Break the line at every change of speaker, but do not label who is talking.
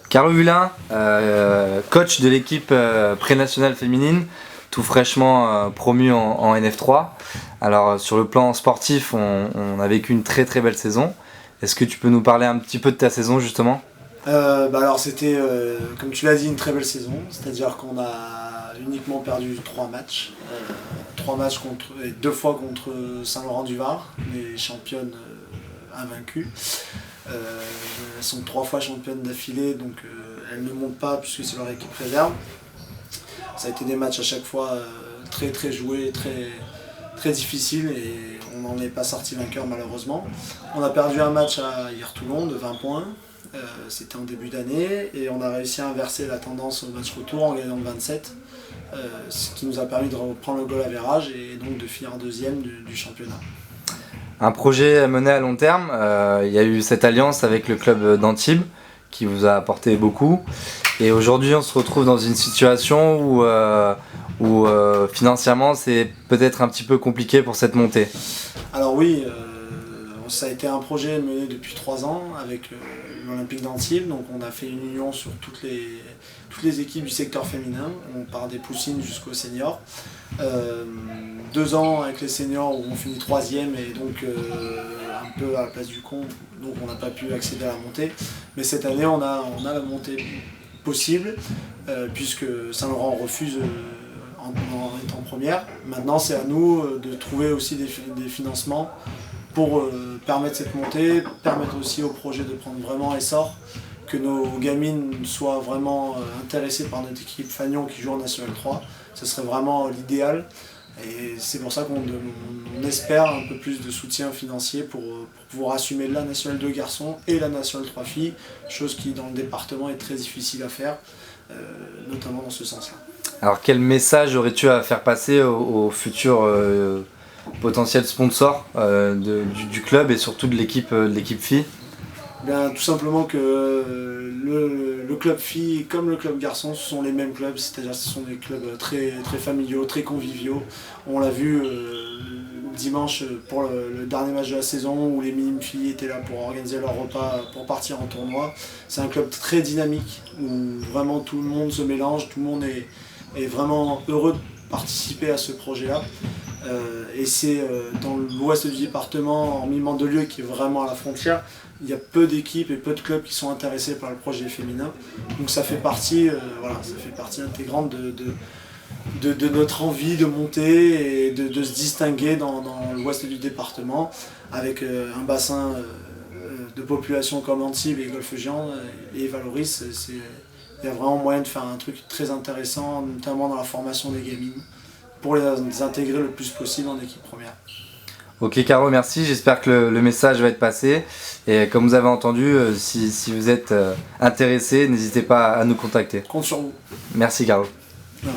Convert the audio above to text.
Caro Hulin, coach de l'équipe pré-nationale féminine, tout fraîchement promu en NF3. Alors sur le plan sportif, on a vécu une très très belle saison. Est-ce que tu peux nous parler un petit peu de ta saison justement ?
Alors c'était, comme tu l'as dit, une très belle saison. C'est-à-dire qu'on a uniquement perdu 3 matchs. 3 matchs et 2 fois contre Saint-Laurent-du-Var, les championnes invaincues. Elles sont 3 fois championnes d'affilée, donc elles ne montent pas puisque c'est leur équipe réserve. Ça a été des matchs à chaque fois très très joués, très difficiles, et on n'en est pas sorti vainqueur malheureusement. On a perdu un match à Hyères-Toulon de 20 points, c'était en début d'année, et on a réussi à inverser la tendance au match retour en gagnant de 27, ce qui nous a permis de reprendre le goal average et donc de finir deuxième du championnat.
Un projet mené à long terme, il y a eu cette alliance avec le club d'Antibes qui vous a apporté beaucoup, et aujourd'hui on se retrouve dans une situation où financièrement c'est peut-être un petit peu compliqué pour cette montée.
Alors oui, ça a été un projet mené depuis 3 ans avec l'Olympique d'Antibes, donc on a fait une union sur toutes les équipes du secteur féminin, on part des poussines jusqu'aux seniors. 2 ans avec les seniors où on finit 3e et donc un peu à la place du con, donc on n'a pas pu accéder à la montée. Mais cette année on a la montée possible puisque Saint-Laurent refuse en étant première. Maintenant c'est à nous de trouver aussi des financements pour permettre cette montée, permettre aussi au projet de prendre vraiment essor, que nos gamines soient vraiment intéressées par notre équipe Fagnon qui joue en National 3. Ce serait vraiment l'idéal, et c'est pour ça qu'on espère un peu plus de soutien financier pour pouvoir assumer la National 2 garçons et la National 3 filles, chose qui dans le département est très difficile à faire, notamment dans ce sens-là.
Alors quel message aurais-tu à faire passer aux futurs potentiels sponsors du club et surtout de l'équipe filles ?
Bien, tout simplement que le club filles comme le club garçon, ce sont les mêmes clubs, c'est-à-dire ce sont des clubs très familiaux, très conviviaux. On l'a vu dimanche pour le dernier match de la saison où les minimes filles étaient là pour organiser leur repas pour partir en tournoi. C'est un club très dynamique où vraiment tout le monde se mélange, tout le monde est vraiment heureux de participer à ce projet-là. Et c'est dans l'ouest du département, en Mille-Mandelieu, qui est vraiment à la frontière, il y a peu d'équipes et peu de clubs qui sont intéressés par le projet féminin. Donc ça fait partie, intégrante de notre envie de monter et de se distinguer dans l'ouest du département, avec un bassin de population comme Antibes et Golfe-Géant et Valoris. Il y a vraiment moyen de faire un truc très intéressant, notamment dans la formation des gamines, pour les intégrer le plus possible en équipe première.
Ok Caro, merci, j'espère que le message va être passé, et comme vous avez entendu, si vous êtes intéressé, n'hésitez pas à nous contacter.
Compte sur vous.
Merci Caro.